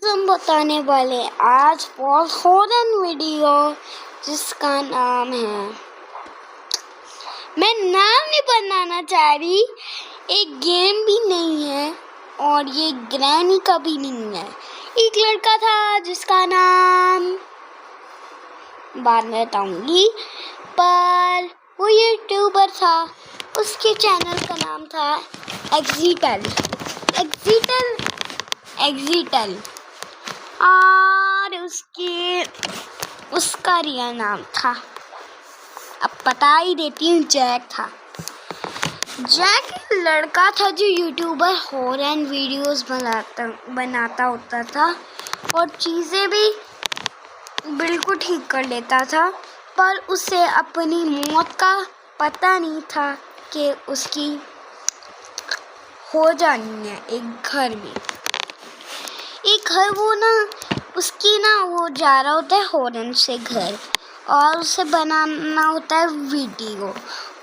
हम बताने वाले आज बहुत हॉरर वीडियो जिसका नाम है, मैं नाम नहीं बनाना चाह रही, एक गेम भी नहीं है और ये ग्रैनी का भी नहीं है। एक लड़का था जिसका नाम बाद में बताऊंगी, पर वो यूट्यूबर था। उसके चैनल का नाम था एग्जिटल और उसका रियल नाम था, अब बता ही देती हूँ, जैक था। जैक एक लड़का था जो यूट्यूबर हॉरर वीडियोस बनाता होता था और चीज़ें भी बिल्कुल ठीक कर लेता था, पर उसे अपनी मौत का पता नहीं था कि उसकी हो जानी है एक घर में। एक घर वो जा रहा होता है हॉरन से घर और उसे बनाना होता है वीडियो,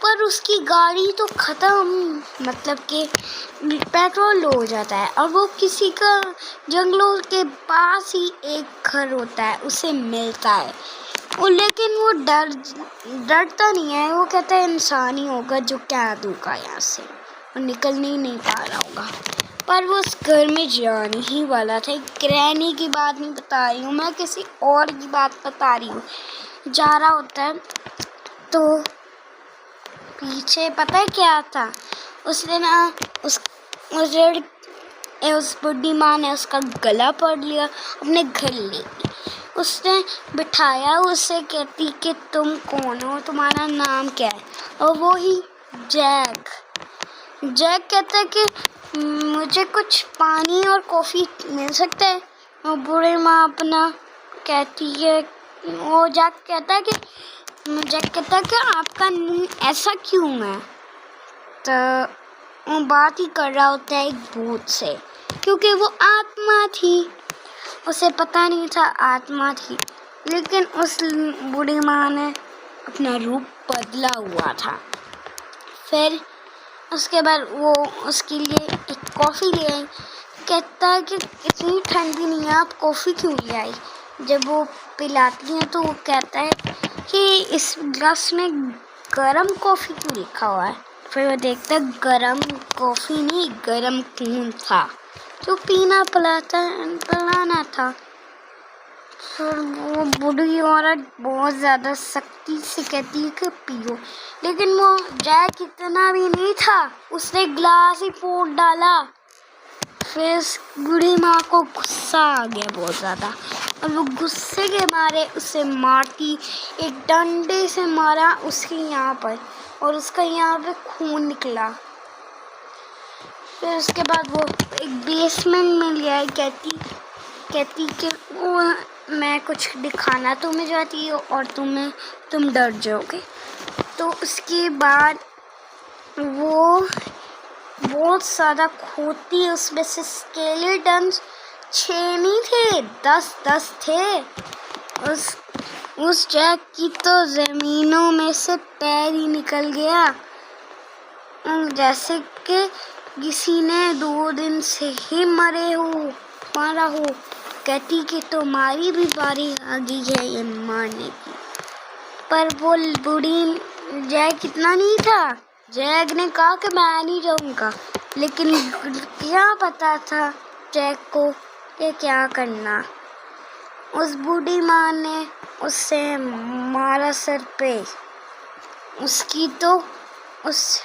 पर उसकी गाड़ी तो ख़त्म, मतलब कि पेट्रोल हो जाता है और वो किसी का जंगलों के पास ही एक घर होता है उसे मिलता है। लेकिन वो डरता नहीं है, वो कहता है इंसान ही होगा जो कैद होगा यहाँ से और निकल नहीं पा रहा होगा, पर वो उस घर में जाने ही वाला था। ग्रैनी की बात नहीं बता रही हूँ मैं, किसी और की बात बता रही हूँ। जा रहा होता है तो पीछे पता है क्या था, उसने ना उस बुढ़ी माँ ने उसका गला पकड़ लिया, अपने घर ले गई। उसने बिठाया, उससे कहती कि तुम कौन हो, तुम्हारा नाम क्या है, और वो ही जैक कहता है कि मुझे कुछ पानी और कॉफ़ी मिल सकता है। और बूढ़ी माँ अपना कहती है, वो जैक कहता है कि आपका मुंह ऐसा क्यों है। तो वो बात ही कर रहा होता है एक भूत से, क्योंकि वो आत्मा थी, उसे पता नहीं था आत्मा थी, लेकिन उस बूढ़ी माँ ने अपना रूप बदला हुआ था। फिर उसके बाद वो उसके लिए एक कॉफ़ी ले आई। कहता है कि इतनी ठंडी नहीं है, आप कॉफ़ी क्यों ले आई। जब वो पिलाती है तो वो कहता है कि इस ग्लास में गरम कॉफ़ी क्यों लिखा हुआ है। फिर वो देखता है गरम कॉफ़ी नहीं, गरम खून था जो पिलाना था। फिर वो बूढ़ी औरत बहुत ज़्यादा सख्ती से कहती है कि पियो, लेकिन वो जैक इतना भी नहीं था, उसने ग्लास ही फोड़ डाला। फिर उस बूढ़ी माँ को गुस्सा आ गया बहुत ज़्यादा और वो गुस्से के मारे उसे मारती, एक डंडे से मारा उसके यहाँ पर और उसका यहाँ पे खून निकला। फिर उसके बाद वो एक बेसमेंट में ले आई, कहती कि वो मैं कुछ दिखाना तुम्हें चाहती हो और तुम डर जाओगे। तो उसके बाद वो बहुत ज़्यादा खोदती, उसमें से स्केलेटन्स 6 नहीं थे, 10 थे। उस जैक की तो ज़मीनों में से पैर ही निकल गया, जैसे कि किसी ने 2 दिन से ही मारा हो। कहती कि तुम्हारी भी बारी आ गई है ये मारने की, पर वो बूढ़ी जैक इतना नहीं था। जैक ने कहा कि मैं नहीं जाऊँगा, लेकिन क्या पता था जैक को कि क्या करना। उस बूढ़ी माँ ने उससे मारा सर पे, उससे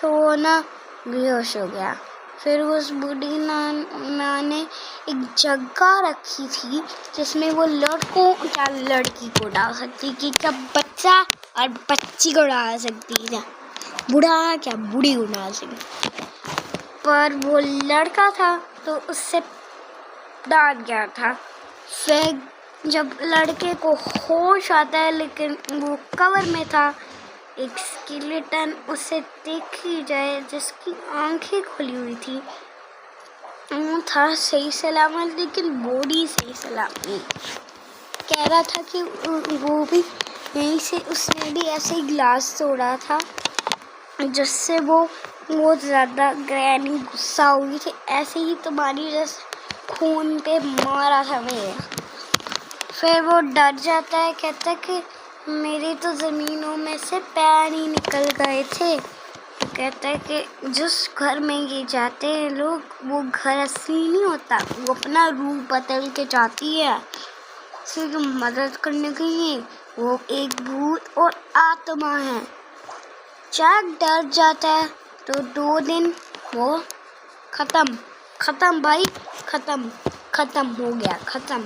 होना बेहोश हो गया। फिर उस बूढ़ी माँ ने एक जगह रखी थी जिसमें वो लड़की को डाल सकती थी, क्या बच्चा और बच्ची को डाल सकती थी, बूढ़ा क्या बूढ़ी को डाल सकती। पर वो लड़का था तो उससे डाल गया था। फिर जब लड़के को होश आता है, लेकिन वो कवर में था, एक स्केलेटन उसे देखी जाए जिसकी आंखें खुली हुई थी, वो था सही सलामत, लेकिन बॉडी सही सलामत नहीं। कह रहा था कि वो भी यहीं से, उसने भी ऐसे ही ग्लास तोड़ा था, जिससे वो बहुत ज़्यादा ग्रैनी गुस्सा हुई थी, ऐसे ही तुम्हारी जैसे खून पे मारा था मेरे। फिर वो डर जाता है, कहता है कि मेरी तो ज़मीनों में से पैर ही निकल गए थे। कहता है कि जिस घर में ये जाते हैं लोग, वो घर असली नहीं होता, वो अपना रूप बदल के जाती है उसे जो मदद करने के लिए। वो एक भूत और आत्मा है। जैक डर जाता है तो 2 दिन वो खत्म भाई, खत्म हो गया, खत्म।